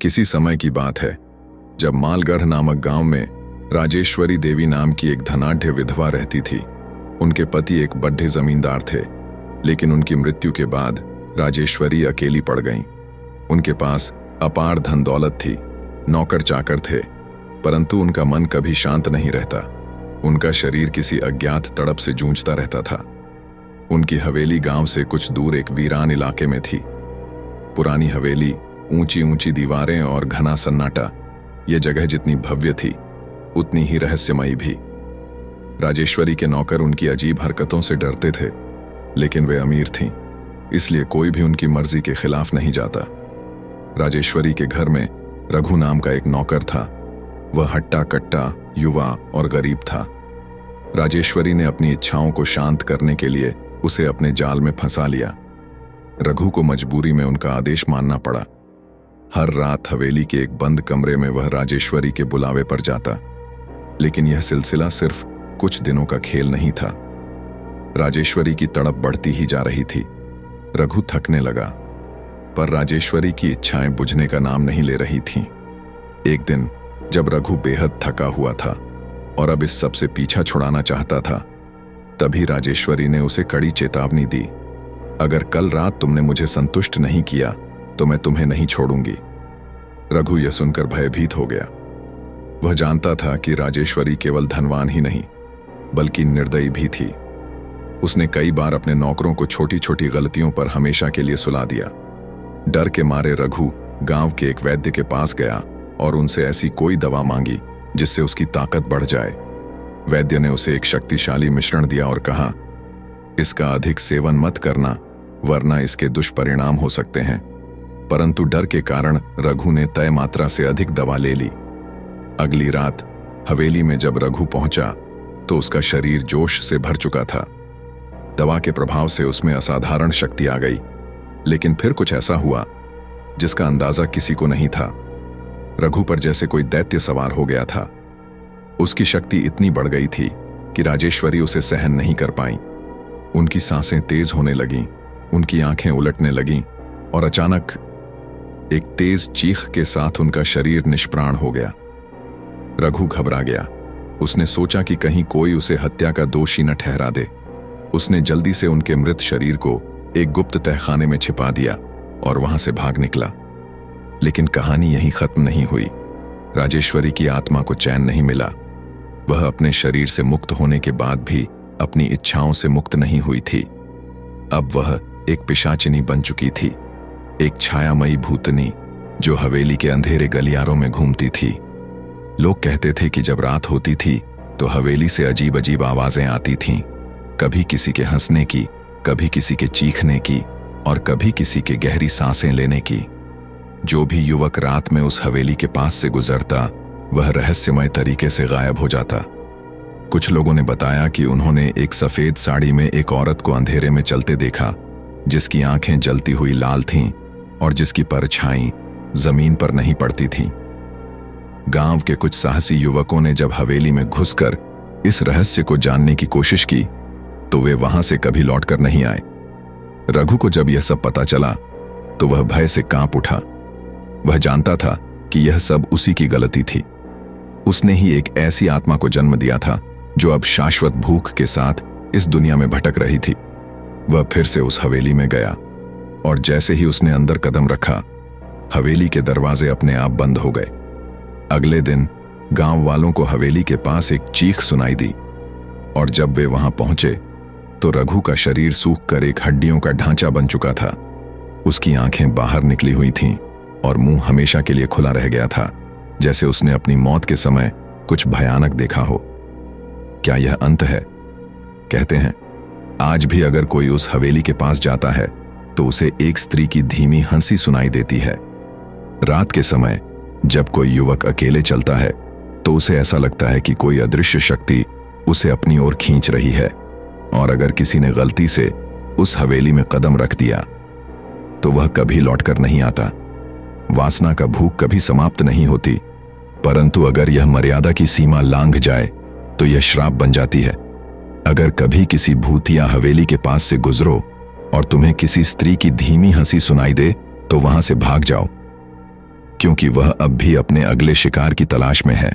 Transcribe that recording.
किसी समय की बात है जब मालगढ़ नामक गांव में राजेश्वरी देवी नाम की एक धनाढ्य विधवा रहती थी। उनके पति एक बड्ढे जमींदार थे, लेकिन उनकी मृत्यु के बाद राजेश्वरी अकेली पड़ गईं। उनके पास अपार धन दौलत थी, नौकर चाकर थे, परंतु उनका मन कभी शांत नहीं रहता। उनका शरीर किसी अज्ञात तड़प से जूझता रहता था। उनकी हवेली गांव से कुछ दूर एक वीरान इलाके में थी। पुरानी हवेली, ऊंची ऊंची दीवारें और घना सन्नाटा। यह जगह जितनी भव्य थी उतनी ही रहस्यमयी भी। राजेश्वरी के नौकर उनकी अजीब हरकतों से डरते थे, लेकिन वे अमीर थीं, इसलिए कोई भी उनकी मर्जी के खिलाफ नहीं जाता। राजेश्वरी के घर में रघु नाम का एक नौकर था। वह हट्टा कट्टा, युवा और गरीब था। राजेश्वरी ने अपनी इच्छाओं को शांत करने के लिए उसे अपने जाल में फंसा लिया। रघु को मजबूरी में उनका आदेश मानना पड़ा। हर रात हवेली के एक बंद कमरे में वह राजेश्वरी के बुलावे पर जाता, लेकिन यह सिलसिला सिर्फ कुछ दिनों का खेल नहीं था। राजेश्वरी की तड़प बढ़ती ही जा रही थी। रघु थकने लगा, पर राजेश्वरी की इच्छाएं बुझने का नाम नहीं ले रही थीं। एक दिन जब रघु बेहद थका हुआ था और अब इस सब से पीछा छुड़ाना चाहता था, तभी राजेश्वरी ने उसे कड़ी चेतावनी दी। अगर कल रात तुमने मुझे संतुष्ट नहीं किया तो मैं तुम्हें नहीं छोड़ूंगी। रघु यह सुनकर भयभीत हो गया। वह जानता था कि राजेश्वरी केवल धनवान ही नहीं बल्कि निर्दयी भी थी। उसने कई बार अपने नौकरों को छोटी छोटी गलतियों पर हमेशा के लिए सुला दिया। डर के मारे रघु गांव के एक वैद्य के पास गया और उनसे ऐसी कोई दवा मांगी जिससे उसकी ताकत बढ़ जाए। वैद्य ने उसे एक शक्तिशाली मिश्रण दिया और कहा, इसका अधिक सेवन मत करना, वरना इसके दुष्परिणाम हो सकते हैं। परंतु डर के कारण रघु ने तय मात्रा से अधिक दवा ले ली। अगली रात हवेली में जब रघु पहुंचा तो उसका शरीर जोश से भर चुका था। दवा के प्रभाव से उसमें असाधारण शक्ति आ गई, लेकिन फिर कुछ ऐसा हुआ जिसका अंदाजा किसी को नहीं था। रघु पर जैसे कोई दैत्य सवार हो गया था। उसकी शक्ति इतनी बढ़ गई थी कि राजेश्वरी उसे सहन नहीं कर पाई। उनकी सांसें तेज होने लगीं, उनकी आंखें उलटने लगीं और अचानक एक तेज चीख के साथ उनका शरीर निष्प्राण हो गया। रघु घबरा गया। उसने सोचा कि कहीं कोई उसे हत्या का दोषी न ठहरा दे। उसने जल्दी से उनके मृत शरीर को एक गुप्त तहखाने में छिपा दिया और वहां से भाग निकला। लेकिन कहानी यहीं खत्म नहीं हुई। राजेश्वरी की आत्मा को चैन नहीं मिला। वह अपने शरीर से मुक्त होने के बाद भी अपनी इच्छाओं से मुक्त नहीं हुई थी। अब वह एक पिशाचिनी बन चुकी थी, एक छायामयी भूतनी जो हवेली के अंधेरे गलियारों में घूमती थी। लोग कहते थे कि जब रात होती थी तो हवेली से अजीब अजीब आवाजें आती थीं, कभी किसी के हंसने की, कभी किसी के चीखने की और कभी किसी के गहरी सांसें लेने की। जो भी युवक रात में उस हवेली के पास से गुजरता वह रहस्यमय तरीके से गायब हो जाता। कुछ लोगों ने बताया कि उन्होंने एक सफेद साड़ी में एक औरत को अंधेरे में चलते देखा, जिसकी आंखें जलती हुई लाल थीं और जिसकी परछाई जमीन पर नहीं पड़ती थीं। गांव के कुछ साहसी युवकों ने जब हवेली में घुसकर इस रहस्य को जानने की कोशिश की तो वे वहां से कभी लौटकर नहीं आए। रघु को जब यह सब पता चला तो वह भय से कांप उठा। वह जानता था कि यह सब उसी की गलती थी। उसने ही एक ऐसी आत्मा को जन्म दिया था जो अब शाश्वत भूख के साथ इस दुनिया में भटक रही थी। वह फिर से उस हवेली में गया और जैसे ही उसने अंदर कदम रखा, हवेली के दरवाजे अपने आप बंद हो गए। अगले दिन गांव वालों को हवेली के पास एक चीख सुनाई दी और जब वे वहां पहुंचे तो रघु का शरीर सूखकर एक हड्डियों का ढांचा बन चुका था। उसकी आंखें बाहर निकली हुई थीं और मुंह हमेशा के लिए खुला रह गया था, जैसे उसने अपनी मौत के समय कुछ भयानक देखा हो। क्या यह अंत है? कहते हैं आज भी अगर कोई उस हवेली के पास जाता है तो उसे एक स्त्री की धीमी हंसी सुनाई देती है। रात के समय जब कोई युवक अकेले चलता है तो उसे ऐसा लगता है कि कोई अदृश्य शक्ति उसे अपनी ओर खींच रही है, और अगर किसी ने गलती से उस हवेली में कदम रख दिया तो वह कभी लौटकर नहीं आता। वासना का भूख कभी समाप्त नहीं होती, परंतु अगर यह मर्यादा की सीमा लांघ जाए तो यह श्राप बन जाती है। अगर कभी किसी भूतिया हवेली के पास से गुजरो और तुम्हें किसी स्त्री की धीमी हंसी सुनाई दे तो वहां से भाग जाओ, क्योंकि वह अब भी अपने अगले शिकार की तलाश में है।